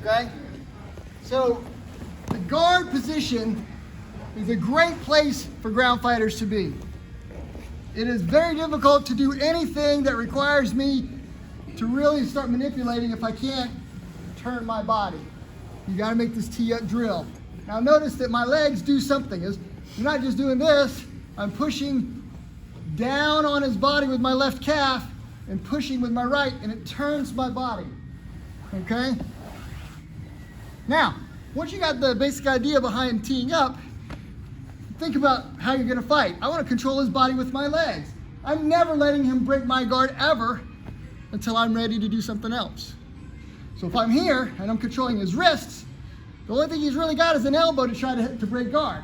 okay? So the guard position is a great place for ground fighters to be. It is very difficult to do anything that requires me to really start manipulating if I can't turn my body. You gotta make this tee-up drill. Now notice that my legs do something. I'm not just doing this, I'm pushing down on his body with my left calf and pushing with my right, and it turns my body, okay? Now, once you got the basic idea behind teeing up, think about how you're gonna fight. I wanna control his body with my legs. I'm never letting him break my guard ever until I'm ready to do something else. So if I'm here and I'm controlling his wrists, the only thing he's really got is an elbow to try to break guard,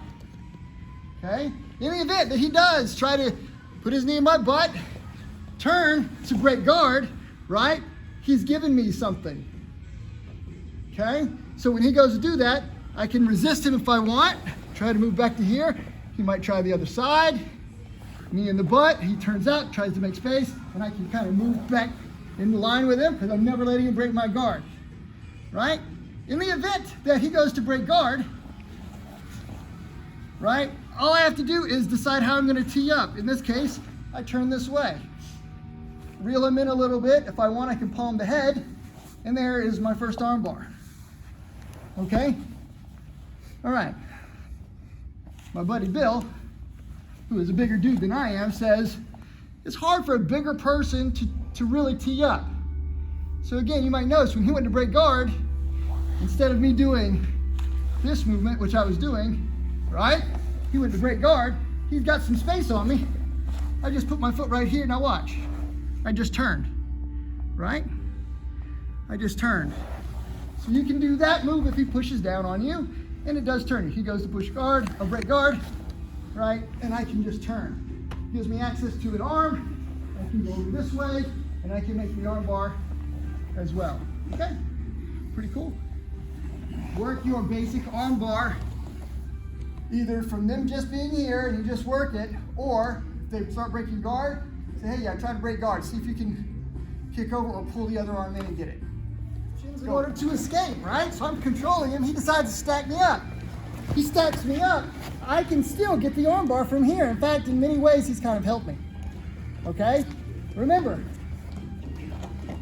okay? In the event that he does try to put his knee in my butt, turn to break guard, right? He's given me something, okay? So when he goes to do that, I can resist him if I want, try to move back to here. He might try the other side, knee in the butt, he turns out, tries to make space, and I can kind of move back in line with him because I'm never letting him break my guard, right? In the event that he goes to break guard, right, all I have to do is decide how I'm going to tee up. In this case, I turn this way. Reel him in a little bit. If I want, I can palm the head, and there is my first arm bar. Okay? All right. My buddy Bill, who is a bigger dude than I am, says it's hard for a bigger person to really tee up. So again, you might notice when he went to break guard, instead of me doing this movement, which I was doing, right? He went to break guard. He's got some space on me. I just put my foot right here. Now watch. I just turned, right? I just turned. So you can do that move if he pushes down on you, and it does turn. He goes to push guard, or break guard, right? And I can just turn. Gives me access to an arm. I can go over this way, and I can make the arm bar as well. Okay, pretty cool. Work your basic arm bar, either from them just being here and you just work it, or if they start breaking guard, say, hey, yeah, try to break guard. See if you can kick over or pull the other arm in and get it. In order to escape, right? So I'm controlling him. He decides to stack me up. He stacks me up. I can still get the arm bar from here. In fact, in many ways, he's kind of helped me. Okay? Remember,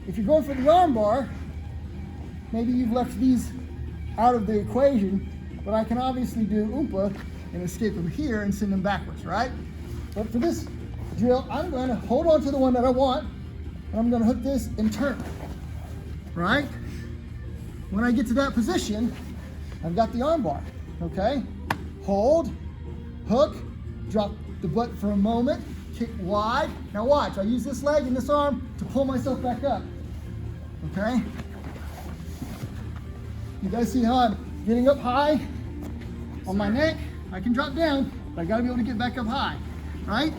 if you're going for the arm bar, maybe you've left these out of the equation, but I can obviously do oompa and escape from here and send them backwards, right? But for this drill, I'm going to hold on to the one that I want, and I'm going to hook this and turn, right? When I get to that position, I've got the arm bar, okay? Hold, hook, drop the butt for a moment, kick wide. Now watch, I use this leg and this arm to pull myself back up, okay? You guys see how I'm getting up high on my neck? I can drop down, but I gotta be able to get back up high, right?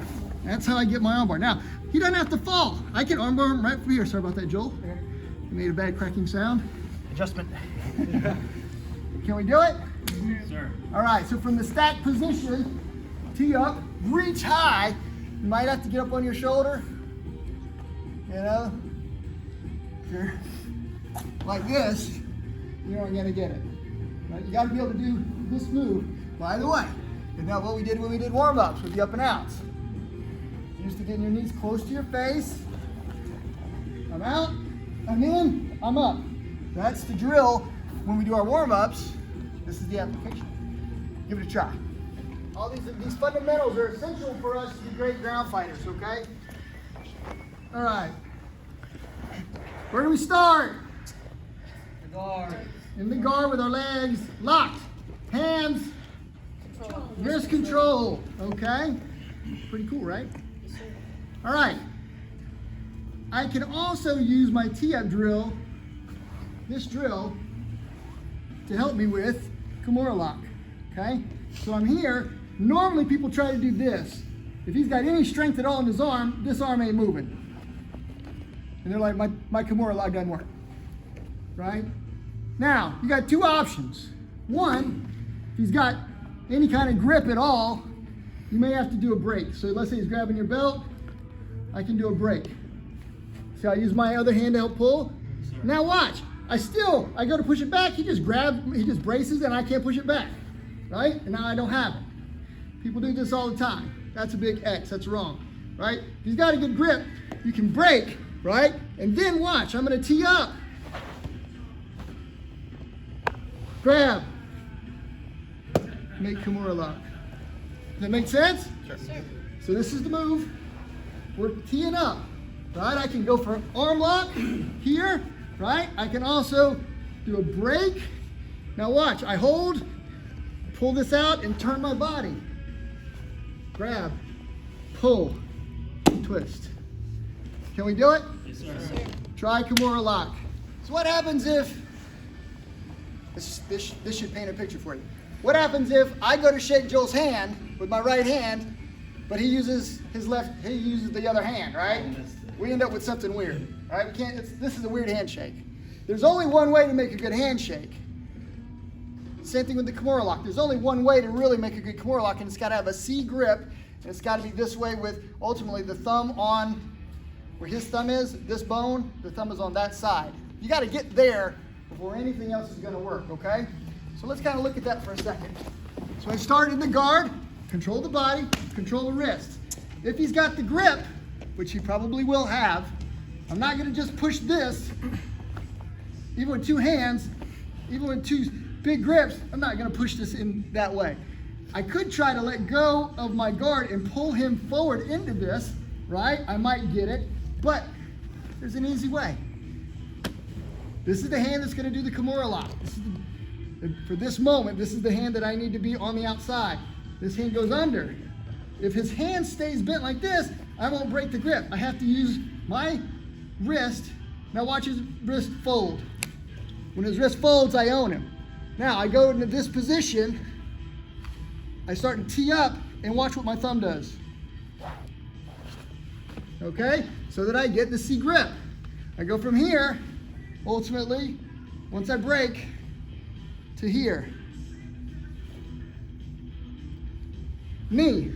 That's how I get my arm bar. Now, he doesn't have to fall. I can arm bar him right from here. Sorry about that, Joel. You made a bad cracking sound. Adjustment. Can we do it? Yes, sir. All right, so from the stack position, tee up, reach high. You might have to get up on your shoulder. You know, if you're like this, you aren't gonna get it. Right? You gotta be able to do this move. By the way, isn't that what we did when we did warm-ups with the up and outs? Used to getting your knees close to your face. I'm out, I'm in, I'm up. That's the drill when we do our warm-ups. This is the application. Give it a try. All these fundamentals are essential for us to be great ground fighters, okay? All right. Where do we start? The guard. In the guard with our legs locked. Hands, wrist control, okay? Pretty cool, right? All right. I can also use my tee-up drill, this drill, to help me with Kimura Lock, okay? So I'm here. Normally people try to do this. If he's got any strength at all in his arm, this arm ain't moving. And they're like, my Kimura Lock doesn't work, right? Now, you got two options. One, if he's got any kind of grip at all, you may have to do a break. So let's say he's grabbing your belt, I can do a break. See how I use my other hand to help pull? Now watch, I go to push it back, he just braces and I can't push it back, right? And now I don't have it. People do this all the time. That's a big X, that's wrong, right? If he's got a good grip, you can break, right? And then watch, I'm gonna tee up. Grab. Make Kimura Lock. Does that make sense? Sure. So this is the move. We're teeing up, right? I can go for arm lock here, right? I can also do a break. Now watch, I hold, pull this out and turn my body. Grab, pull, twist. Can we do it? Yes, sir. Try Kimura Lock. So what happens if, this should paint a picture for you. What happens if I go to shake Joel's hand with my right hand, but he uses the other hand, right? We end up with something weird, right? This is a weird handshake. There's only one way to make a good handshake. Same thing with the Kimura Lock. There's only one way to really make a good Kimura Lock, and it's got to have a C grip, and it's got to be this way with ultimately the thumb on where his thumb is, this bone, the thumb is on that side. You got to get there before anything else is going to work, okay? So let's kind of look at that for a second. So I start in the guard, control the body, control the wrist. If he's got the grip, which he probably will have, I'm not going to just push this, even with two hands, even with two big grips, I'm not going to push this in that way. I could try to let go of my guard and pull him forward into this, right? I might get it, but there's an easy way. This is the hand that's going to do the Kimura Lock. For this moment, this is the hand that I need to be on the outside. This hand goes under. If his hand stays bent like this, I won't break the grip. I have to use my wrist. Now watch his wrist fold. When his wrist folds, I own him. Now I go into this position. I start to tee up and watch what my thumb does. Okay, so that I get the C grip. I go from here, ultimately, once I break, to here. Knee,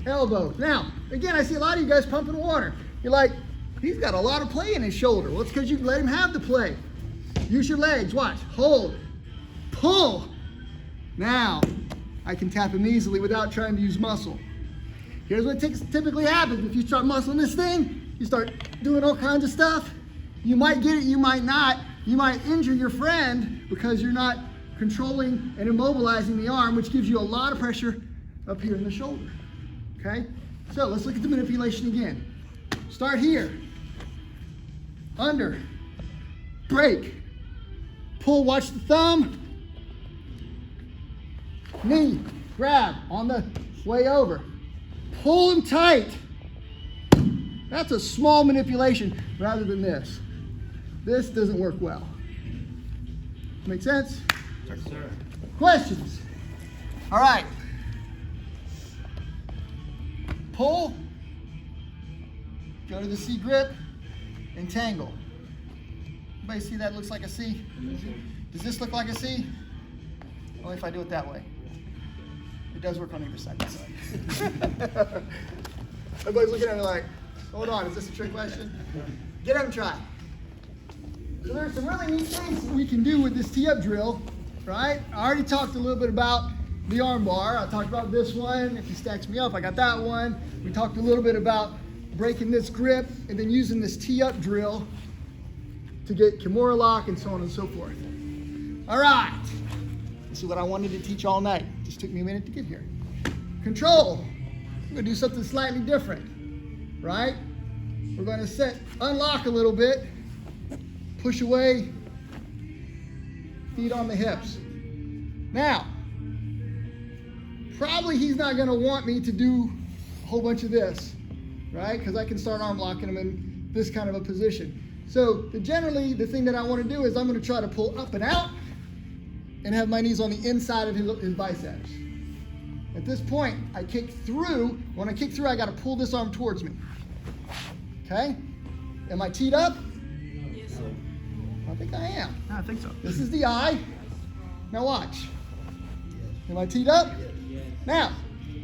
elbow. Now, again, I see a lot of you guys pumping water. You're like, he's got a lot of play in his shoulder. Well, it's because you let him have the play. Use your legs, watch, hold, pull. Now, I can tap him easily without trying to use muscle. Here's what typically happens. If you start muscling this thing, you start doing all kinds of stuff. You might get it, you might not. You might injure your friend because you're not controlling and immobilizing the arm, which gives you a lot of pressure up here in the shoulder, okay? So let's look at the manipulation again. Start here, under, break, pull, watch the thumb, knee, grab on the way over, pull him tight. That's a small manipulation rather than this. This doesn't work well. Make sense? Yes, sir. Questions? All right. Pull, go to the C grip, and tangle. Everybody see that looks like a C? Does this look like a C? Only if I do it that way. It does work on either side. Everybody's looking at me like, hold on, is this a trick question? Get up and try. So there's some really neat things we can do with this tee-up drill, right? I already talked a little bit about the armbar. I talked about this one. If he stacks me up, I got that one. We talked a little bit about breaking this grip and then using this tee-up drill to get Kimura Lock and so on and so forth. All right. This is what I wanted to teach all night. It just took me a minute to get here. Control. We're going to do something slightly different, right? We're going to unlock a little bit, push away, feet on the hips. Now, probably he's not going to want me to do a whole bunch of this, right? Because I can start arm locking him in this kind of a position. So generally, the thing that I want to do is I'm going to try to pull up and out and have my knees on the inside of his biceps. At this point, I kick through. When I kick through, I got to pull this arm towards me. Okay? Am I teed up? Yes. I think I am. I think so. This is the eye. Now watch. Am I teed up? Now,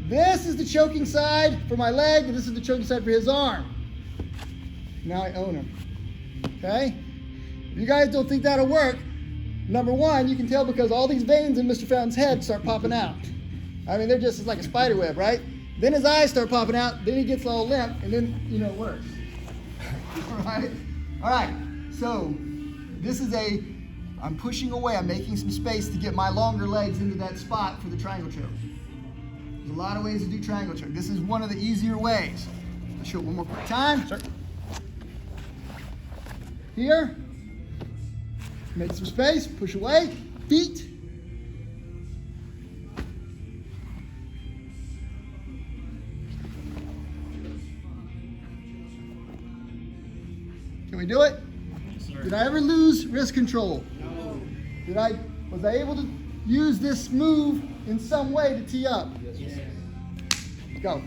this is the choking side for my leg, and this is the choking side for his arm. Now I own him. Okay? If you guys don't think that'll work, number one, you can tell because all these veins in Mr. Fountain's head start popping out. I mean, they're just like a spider web, right? Then his eyes start popping out, then he gets all limp, and then, you know, it works. All right, so this is I'm pushing away, I'm making some space to get my longer legs into that spot for the triangle choke. There's a lot of ways to do triangle choke. This is one of the easier ways. I'll show it one more quick time. Sure. Here, make some space, push away, feet. Can we do it? Yes, sir. Did I ever lose wrist control? No. Was I able to use this move in some way to tee up? Yes. Go.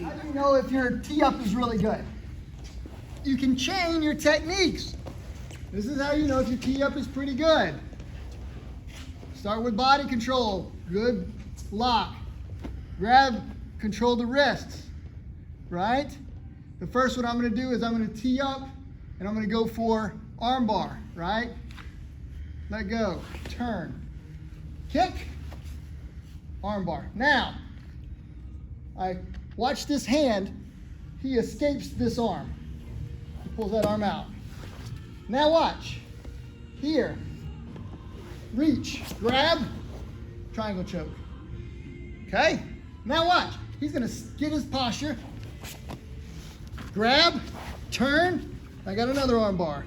How do you know if your tee up is really good? You can chain your techniques. This is how you know if your tee up is pretty good. Start with body control. Good lock. Grab, control the wrists. Right? The first one I'm going to do is I'm going to tee up and I'm going to go for armbar. Right? Let go. Turn. Kick. Armbar. Now, I watch this hand. He escapes this arm. He pulls that arm out. Now watch. Here. Reach. Grab. Triangle choke. Okay? Now watch. He's going to get his posture. Grab. Turn. I got another arm bar.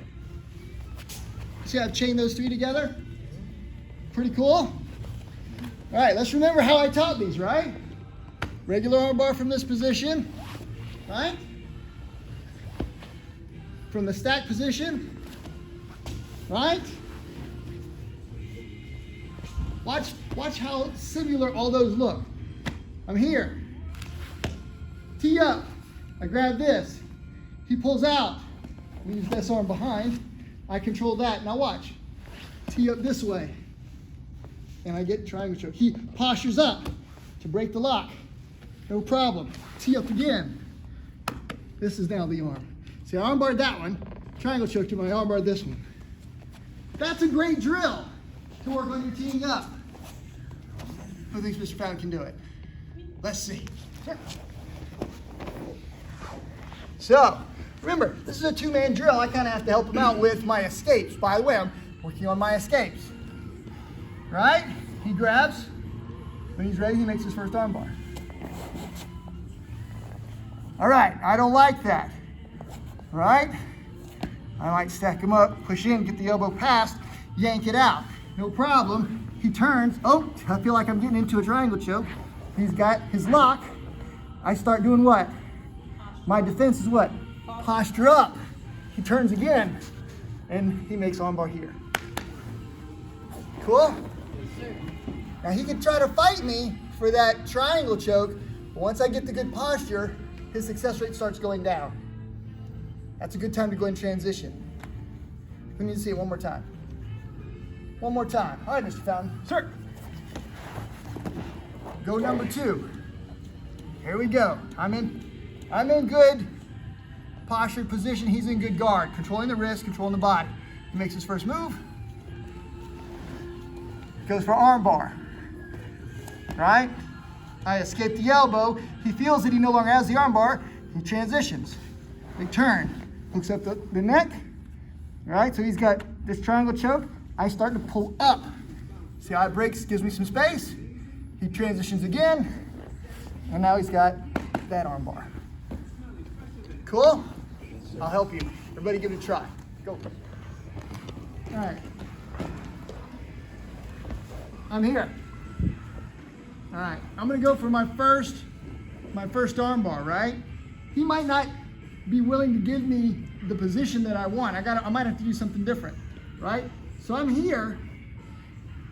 See how I've chained those three together? Pretty cool? All right, let's remember how I taught these, right? Regular arm bar from this position, right? From the stack position, right? Watch how similar all those look. I'm here. Tee up. I grab this. He pulls out. Leaves this arm behind. I control that. Now watch. Tee up this way. And I get triangle choke. He postures up to break the lock. No problem. Tee up again. This is now the arm. See, I armbarred that one. Triangle choke to my armbar this one. That's a great drill to work on your teeing up. Who thinks Mr. Fountain can do it? Let's see. Sure. So, remember, this is a two-man drill. I kind of have to help him out with my escapes. By the way, I'm working on my escapes. Right? He grabs. When he's ready, he makes his first arm bar. All right, I don't like that. Right? I might stack him up, push in, get the elbow past, yank it out. No problem. He turns. Oh, I feel like I'm getting into a triangle choke. He's got his lock. I start doing what? My defense is what? Posture up. He turns again, and he makes armbar here. Cool? Now he can try to fight me for that triangle choke, but once I get the good posture, his success rate starts going down. That's a good time to go in transition. We need to see it one more time. One more time. All right, Mr. Fountain. Sir. Go number 2. Here we go. I'm in good posture position. He's in good guard, controlling the wrist, controlling the body. He makes his first move. Goes for arm bar. Right? I escape the elbow. He feels that he no longer has the arm bar. He transitions. Big turn. Hooks up the neck. Right? So he's got this triangle choke. I start to pull up. See how it breaks, gives me some space. He transitions again. And now he's got that arm bar. Cool? I'll help you. Everybody give it a try. Go. All right. I'm here. All right. I'm going to go for my first arm bar, right? He might not be willing to give me the position that I want. I might have to do something different, right? So I'm here,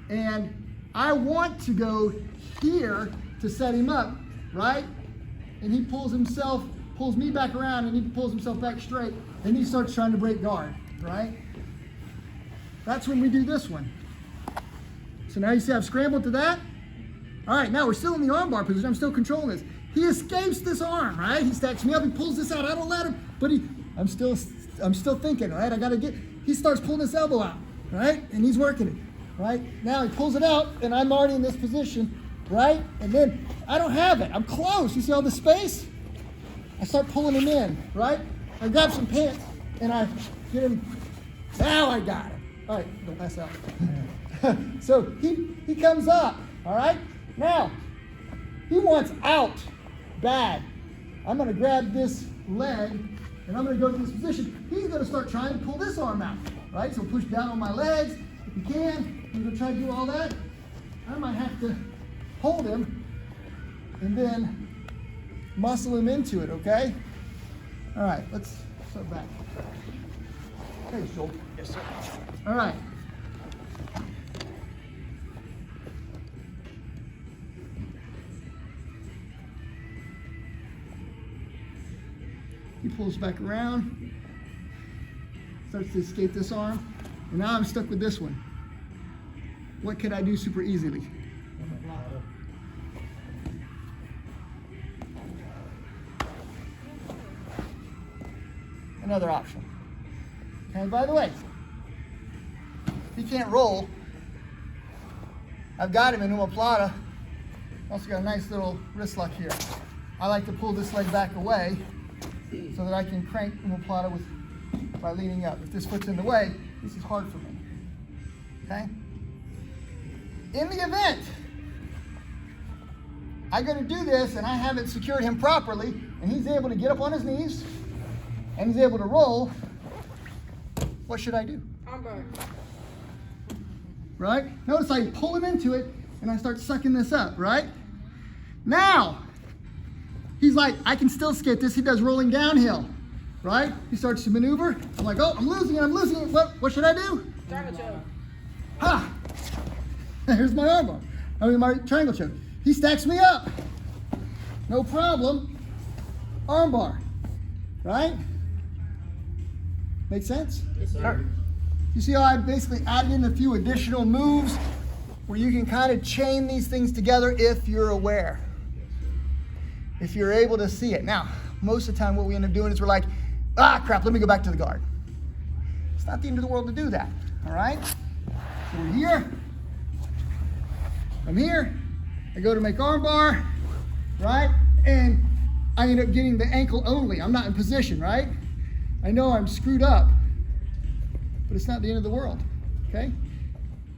and I want to go here to set him up, right? And he pulls me back around, and he pulls himself back straight, and he starts trying to break guard, right? That's when we do this one. So now you see I've scrambled to that. All right, now we're still in the armbar position. I'm still controlling this. He escapes this arm, right? He stacks me up, he pulls this out. I don't let him, but I'm still thinking, right? he starts pulling this elbow out, right? And he's working it, right? Now he pulls it out, and I'm already in this position, right? And then I don't have it. I'm close. You see all the space? I start pulling him in, right? I grab some pants, and I get him. Now I got him. All right, don't pass out. So he comes up, all right? Now, he wants out bad. I'm going to grab this leg, and I'm going to go to this position. He's going to start trying to pull this arm out, right? So push down on my legs if you can. He's going to try to do all that. I might have to hold him and then muscle him into it, okay? All right, let's start back. Hey, Joel. Yes, sir. All right. He pulls back around, starts to escape this arm, and now I'm stuck with this one. What could I do super easily? Another option. And by the way, he can't roll. I've got him in omoplata. Also got a nice little wrist lock here. I like to pull this leg back away so that I can crank omoplata by leaning up. If this foot's in the way, this is hard for me. Okay? In the event I go to do this and I haven't secured him properly, and he's able to get up on his knees and he's able to roll, what should I do? Armbar. Right? Notice I pull him into it and I start sucking this up, right? Now, he's like, I can still skate this. He does rolling downhill, right? He starts to maneuver. I'm like, oh, I'm losing it. What should I do? Triangle choke. Ha! Here's my armbar. My triangle choke. He stacks me up. No problem. Armbar, right? Make sense? Yes, sir. You see how I basically added in a few additional moves where you can kind of chain these things together if you're aware. If you're able to see it. Now, most of the time what we end up doing is we're like, ah, crap, let me go back to the guard. It's not the end of the world to do that, all right? So we're here. I'm here. I go to make armbar, right? And I end up getting the ankle only. I'm not in position, right? I know I'm screwed up, but it's not the end of the world, okay?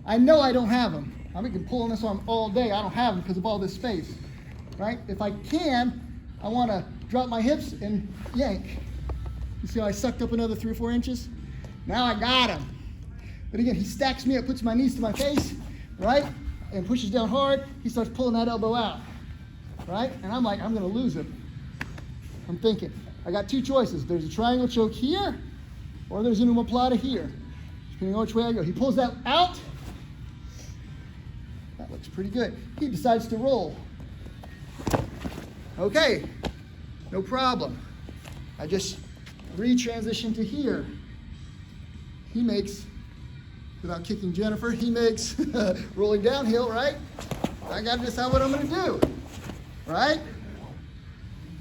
I know I don't have them. I've been pulling this arm all day. I don't have them because of all this space, right? If I can, I want to drop my hips and yank. You see how I sucked up another 3 or 4 inches? Now I got him. But again, he stacks me up, puts my knees to my face, right? And pushes down hard. He starts pulling that elbow out, right? And I'm like, I'm going to lose him. I'm thinking, I got 2 choices. There's a triangle choke here, or there's an omoplata here, depending on which way I go. He pulls that out. That looks pretty good. He decides to roll. Okay, no problem. I just retransition to here. He makes, without kicking Jennifer, he makes rolling downhill, right? I got to decide what I'm going to do, right?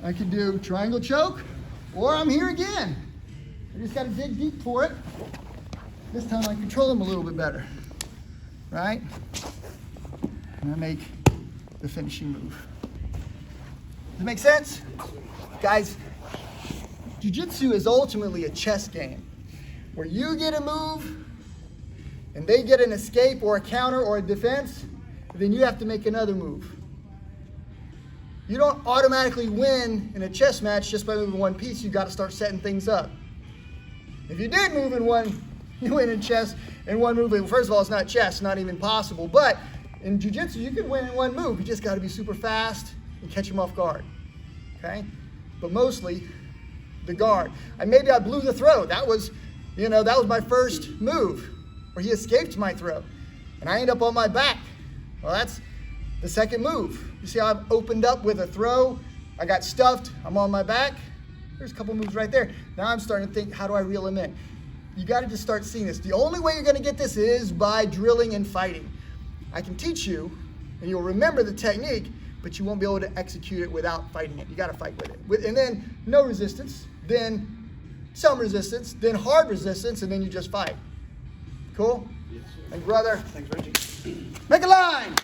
I can do triangle choke, or I'm here again. I just got to dig deep for it. This time I control him a little bit better, right? And I make the finishing move. Does it make sense? Guys, Jiu-Jitsu is ultimately a chess game where you get a move and they get an escape or a counter or a defense, then you have to make another move. You don't automatically win in a chess match just by moving one piece. You got to start setting things up. If you did move in one, you win in chess in one move. First of all, it's not chess, not even possible. But in Jiu-Jitsu, you can win in one move. You just got to be super fast and catch him off guard. Okay? But mostly the guard. Maybe I blew the throw. That was my first move where he escaped my throw. And I end up on my back. Well, that's the second move. You see how I've opened up with a throw? I got stuffed. I'm on my back. There's a couple moves right there. Now I'm starting to think, how do I reel him in? You got to just start seeing this. The only way you're going to get this is by drilling and fighting. I can teach you, and you'll remember the technique, but you won't be able to execute it without fighting it. You got to fight with it. And then no resistance. Then some resistance, then hard resistance, and then you just fight. Cool? Yes, sir. Thank you, brother. Thanks, Reggie. Make a line.